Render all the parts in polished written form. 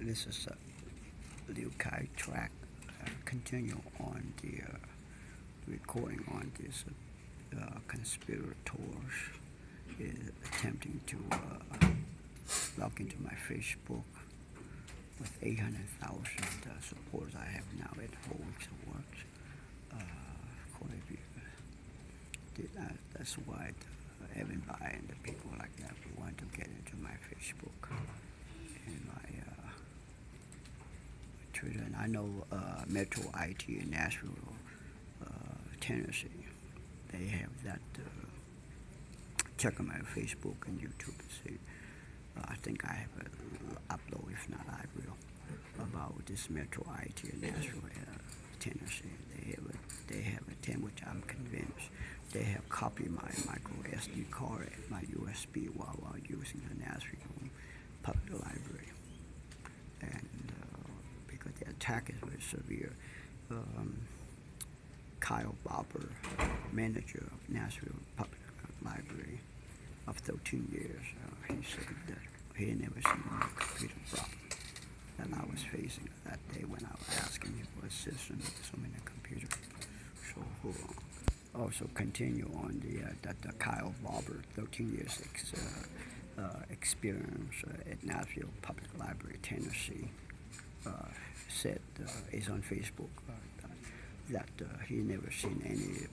This is Liu Kai track. Continue on the recording on this conspirators is attempting to log into my Facebook with 800,000 supporters I have now at 4 weeks of work. Quite a few. That's why everybody and the people like that want to get into my Facebook and my Twitter. And I know Metro IT in Nashville, Tennessee, they have that. Check on my Facebook and YouTube and see. I think I have a upload, if not I will, about this Metro IT in Nashville, Tennessee. They have a 10, which I'm convinced they have copied my micro SD card and my USB while using the Nashville Public Library. And because the attack is very severe, Kyle Barber, manager of Nashville Public Library of 13 years, he said that he had never seen a computer problem that I was facing that day when I was asking him for assistance with so many computers. So also continue on the Kyle Barber, 13 years experience at Nashville Public Library, Tennessee, said is on Facebook that he never seen any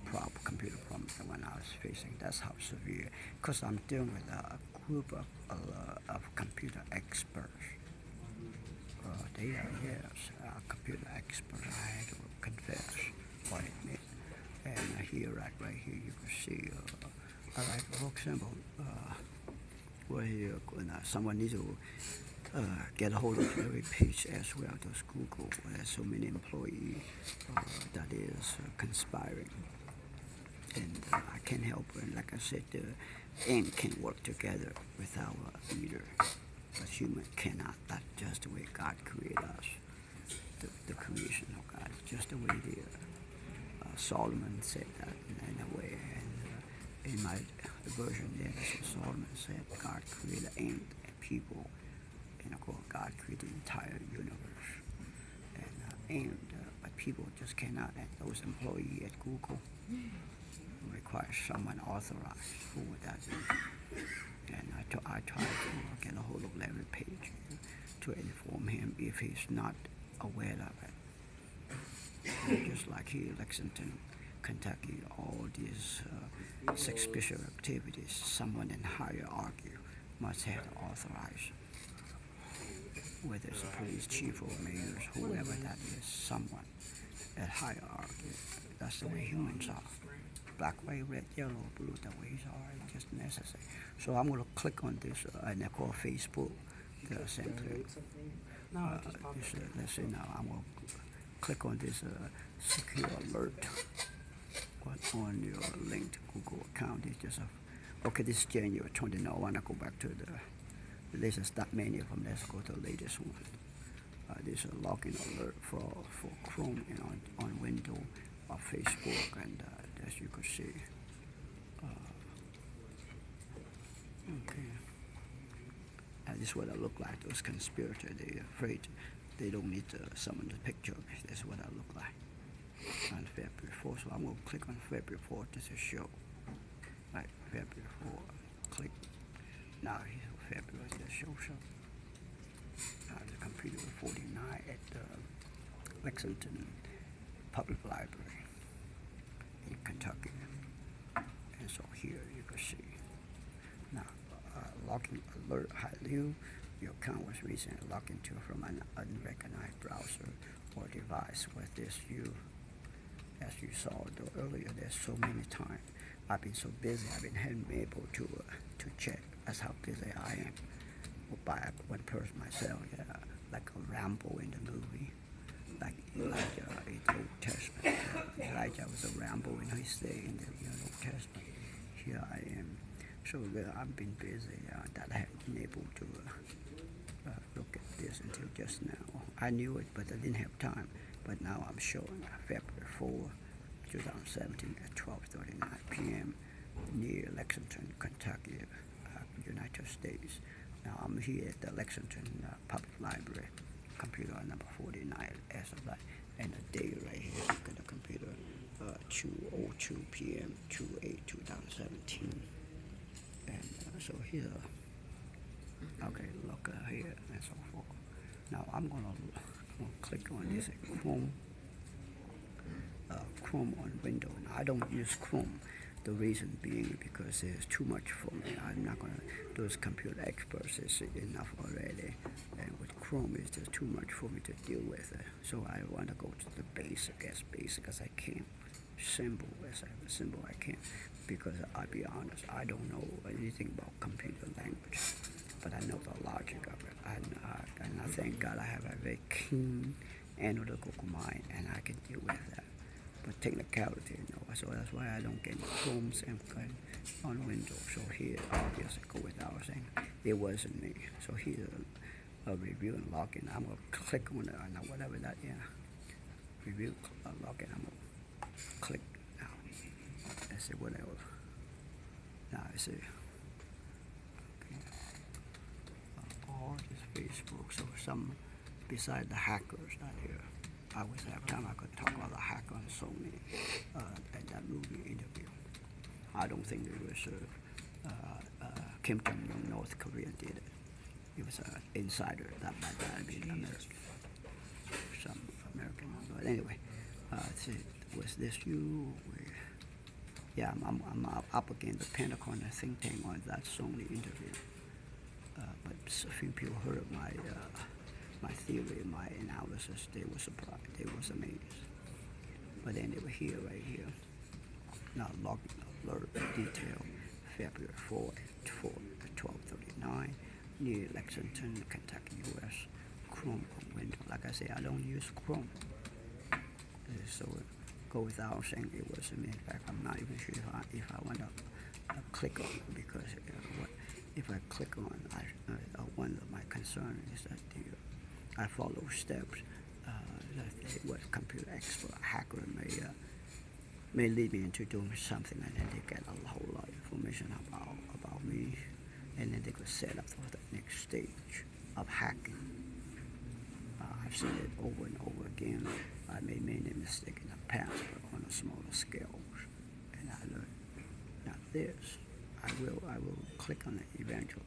computer problems when I was facing. That's how severe. Because I'm dealing with a group of computer experts. They are, yes, computer experts, I had to confess or admit. And here, right here, you can see, like, for example, where here, someone needs to get a hold of every page as well as Google. There's so many employees that is conspiring. And I can't help it. Like I said, the ant can work together without either. But human cannot. That's just the way God created us. The creation of God. Just the way Solomon said that in a way. And in my version there, Solomon said God created ant and people. And of course, God created the entire universe. But people just cannot. And those employees at Google require someone authorized for that. And I tried to get a hold of Larry Page to inform him if he's not aware of it. Just like here in Lexington, Kentucky, all these suspicious activities, someone in hierarchy must have to authorize. Whether it's a police chief or mayors, whoever that is, someone at hierarchy. That's the way humans are. Black, white, red, yellow, blue, the ways are just necessary. So I'm going to click on this, and I call Facebook, the center. Let's say now I'm going to click on this secure alert on your linked Google account. It's just okay, this is January 20. Now I want to go back to the latest, not many of them. Let's go to the latest one. This is a login alert for Chrome and on Windows or Facebook, and as you can see. Okay. This is what I look like. Those conspirators, they're afraid they don't need someone's picture. That's what I look like on February 4th. So I'm going to click on February 4th. This is show. Right, February 4th. Click. Now here's February. This show. The computer was 49 at Lexington Public Library in Kentucky. And so here you can see. Now, login alert. Hi, Liu. Your account was recently logged into from an unrecognized browser or device. With this, as you saw earlier, there's so many times. I've been so busy, I haven't been able to check. That's how busy I am. By one person myself, yeah, like a Rambo in the movie, like Elijah in the Old Testament. Elijah was a Rambo in his day in the Old Testament. Here I am. So I've been busy that I haven't been able to look at this until just now. I knew it, but I didn't have time. But now I'm showing February 4, 2017 at 12:39 p.m. near Lexington, Kentucky, United States. Now I'm here at the Lexington Public Library computer number 49 as of that, and the day right here. Look at the computer, 2:02 p.m. 2/8/2017, and so here. Okay, look here and so forth. Now I'm gonna click on this Chrome on Windows. Now, I don't use Chrome. The reason being because it's too much for me. I'm not gonna. Those computer experts is enough already, and with Chrome it's just too much for me to deal with. So I want to go to the basic as I can, simple I can, because I'll be honest, I don't know anything about computer language, but I know the logic of it, and I thank God I have a very keen analytical mind, and I can deal with that. But technicality, so that's why I don't get Chrome's on Windows. So here, obviously, go without saying, it wasn't me. So here, a review and login. I'm gonna click on it, whatever that, review login. I'm gonna click now. Let's see whatever. Now I see. Okay. All this Facebook. So some beside the hackers out here. I wish every time I could talk about the hacker on Sony at that movie interview. I don't think it was Kim Jong-un, North Korea did it. It was an insider. That might have been American. Some American. But anyway, see, was this you? Yeah, I'm up against the Pentagon think tank on that Sony interview. But a few people heard my theory, my analysis. They were surprised. They was amazed. But anyway, right here. Now login alert detail. February 4, 12:39, near Lexington, Kentucky, U.S. Chrome on Windows. Like I say, I don't use Chrome. So go without saying it was me. In fact, I'm not even sure if I want to click on it, because if I click on, one of my concerns is that I follow steps that what computer expert hacker may lead me into doing something, and then they get a whole lot of information about me, and then they could set up for the next stage of hacking. I've seen it over and over again. I made many mistakes in the past, but on a smaller scale, and I learned. Now this, I will click on it eventually,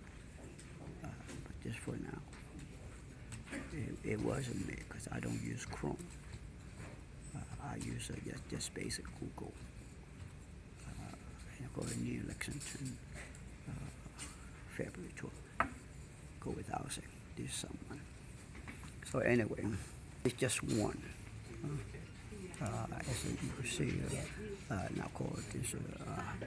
but just for now. It wasn't me, because I don't use Chrome. I use just basic Google. And go to near Lexington, February 12th. Go without saying, this is someone. So anyway, it's just one. As you can see, now call it this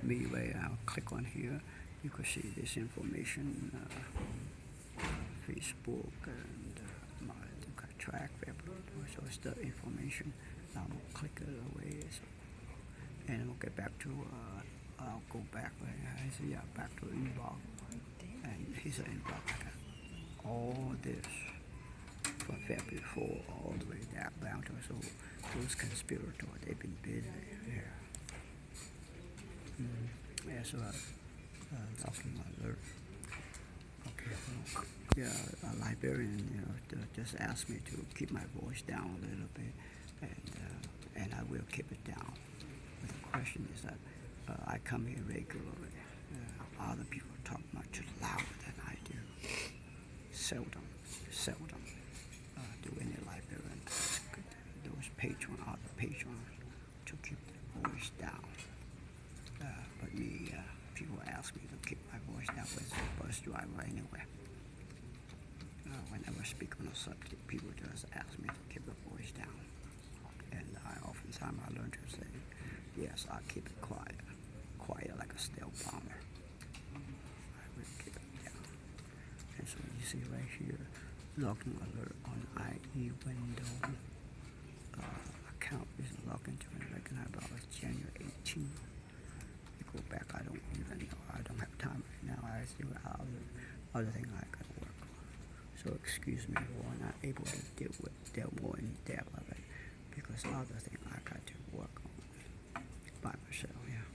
me way. I'll click on here. You can see this information, Facebook and track, so it's the information. Now I'm gonna click it away, and we'll get back to. I'll go back. I see, back to inbox, and here's an inbox. All this from February 4 all the way down to so those conspirators, they've been busy here. Yeah, so locking alert. Okay. Yeah, a librarian, just asked me to keep my voice down a little bit, and I will keep it down. But the question is that I come here regularly. Other people talk much louder than I do. Seldom do any librarian ask those other patrons to keep their voice down. But me, people ask me to keep my voice down with a bus driver anyway. Whenever I speak on a subject, people just ask me to keep the voice down. And oftentimes I learn to say, yes, I'll keep it quiet like a stealth bomber. I will keep it down. And so you see right here, login alert on IE window. Account is logged into and recognized by January 18th. Go back, I don't even know. I don't have time right now. I see other thing I gotta work on. So excuse me for not able to deal more in depth of it, because other thing I got to work on by myself. Yeah.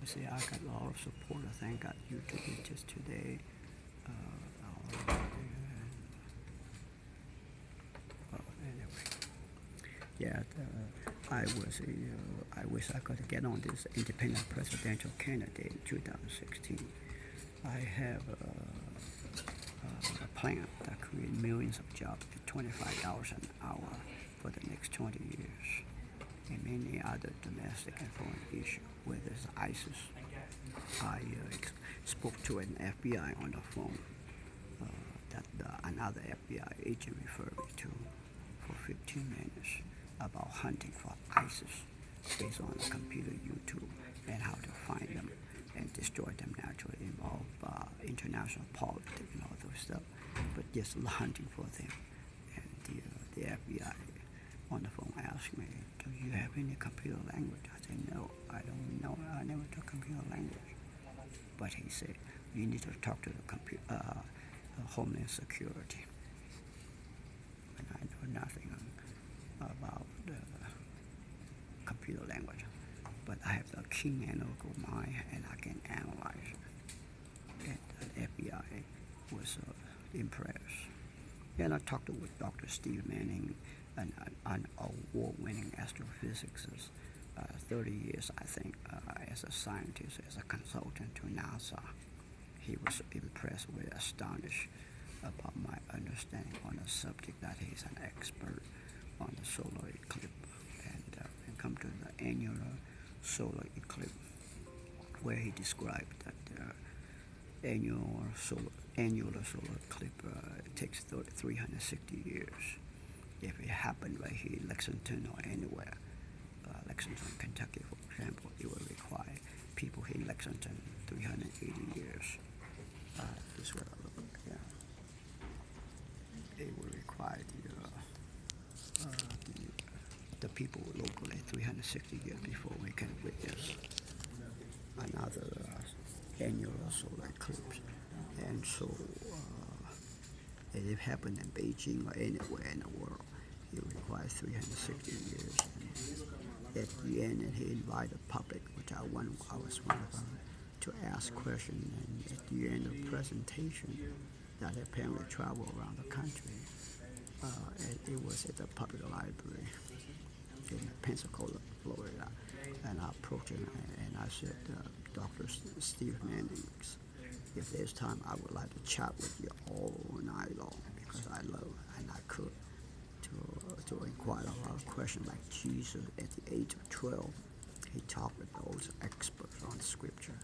You see, I got a lot of support. I thank God YouTube just today. Yeah, I wish I could get on this independent presidential candidate in 2016. I have a plan that create millions of jobs at $25 an hour for the next 20 years, and many other domestic and foreign issues, whether it's ISIS. I spoke to an FBI on the phone that another FBI agent referred me to for 15 minutes about hunting for ISIS based on the computer YouTube and how to find them and destroy them naturally involve international politics and all those stuff, but just hunting for them. And the FBI on the phone asked me, "Do you have any computer language?" I said, "No, I don't know. I never took computer language." But he said, "You need to talk to the Homeland Security." And I know nothing about computer language, but I have the keen analytical mind and I can analyze. And the FBI was impressed. And I talked with Dr. Steve Manning, an award-winning astrophysicist, 30 years, I think, as a scientist, as a consultant to NASA. He was impressed with, astonished about my understanding on the subject, that he's an expert on the solar eclipse, and come to the annular solar eclipse, where he described that the annular solar eclipse takes 360 years. If it happened right here in Lexington or anywhere, Lexington, Kentucky, for example, it will require people here in Lexington 380 years. This is what I look like. Yeah. It will require the people locally 360 years before we can witness another annual solar eclipse. And so if it happened in Beijing or anywhere in the world, it requires 360 years. And at the end, and he invited the public, which I was one of them, to ask questions. And at the end of the presentation, that apparently traveled around the country, it was at the public library in Pensacola, Florida. And I approached him and I said, "Dr. Steve Manning, if there's time, I would like to chat with you all night long, because I love and I could to inquire a lot of questions like Jesus at the age of 12. He talked with those experts on scripture.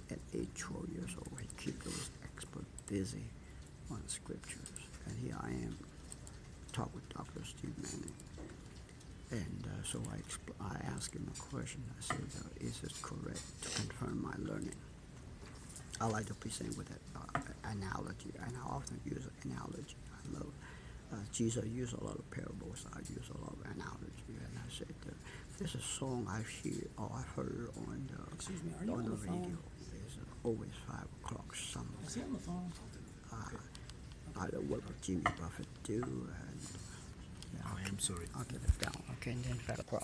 At age 12 years old, he kept those experts busy on scriptures. And here I am, talk with Dr. Steve Manning. And so I asked him a question. I said, "Is it correct to confirm my learning?" I like to present with an analogy, and I often use an analogy. I love Jesus used a lot of parables. I use a lot of analogy, and I said, "There's a song I've heard on the radio. It's always 5 o'clock somewhere. Is he on the phone? I don't know what Jimmy Buffett do, and I am sorry. I'll get it down. Okay, and then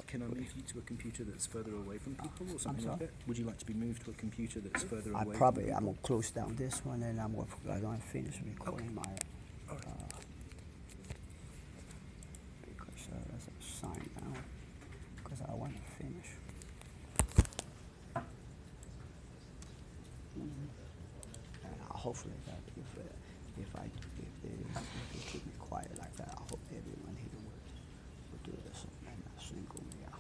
Can I move you to a computer that's further away from people or something sorry? like that? Would you like to be moved to a computer that's further away? I'm gonna close down this one, and I'm gonna finish recording my. Because there's a sign now. Because I want to finish. And hopefully that if they keep me quiet like that, I hope everyone here will do this and not single me out.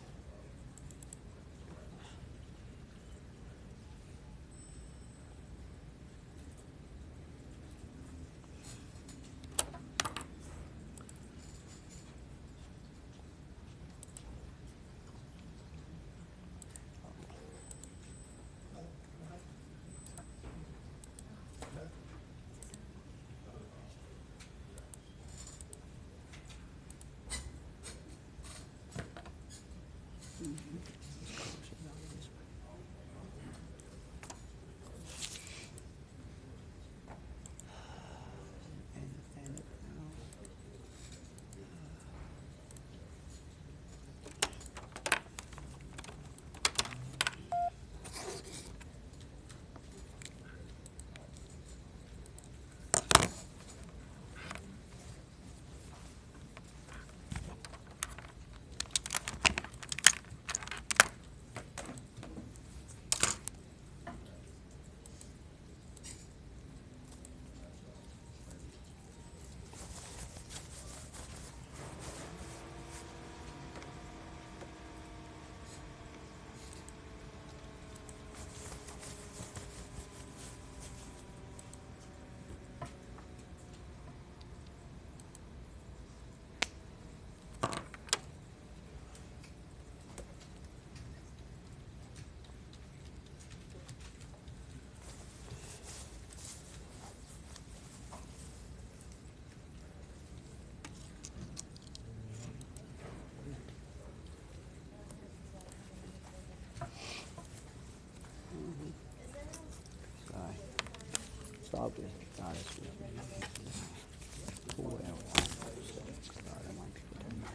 start with God is with me. Who else? God, I want people to know.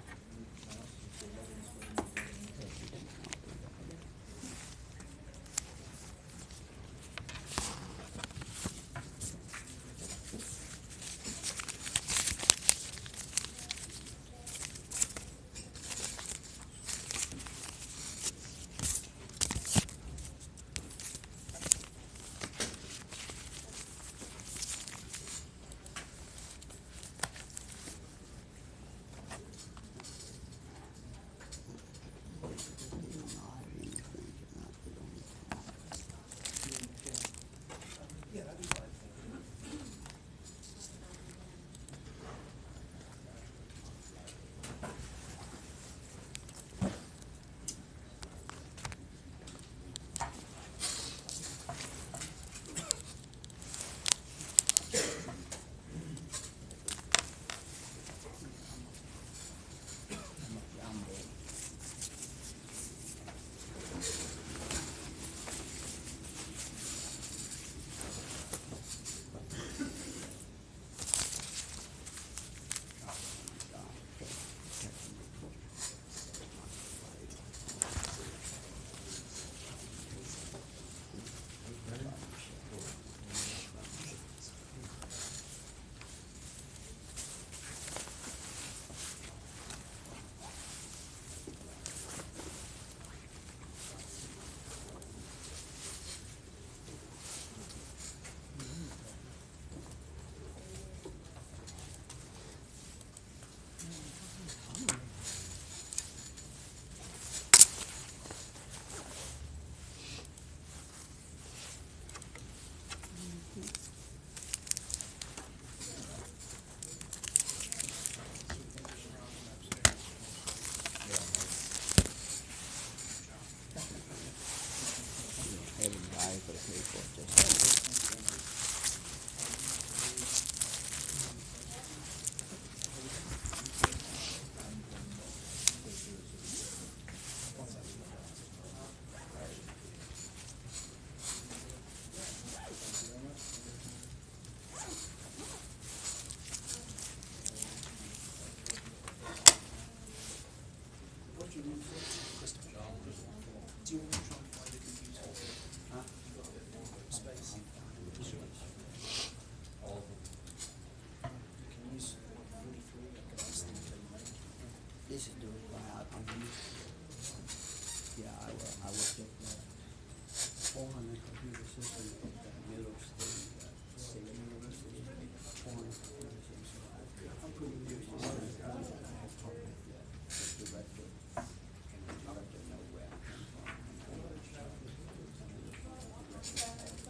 Having died for the people just What do you need for Christopher? Do you want to try and find a computer? Huh? Space. You can use 43, I can ask them to make. this is the required yeah, I will get that 400 computer system at the middle state, State University, 400 computer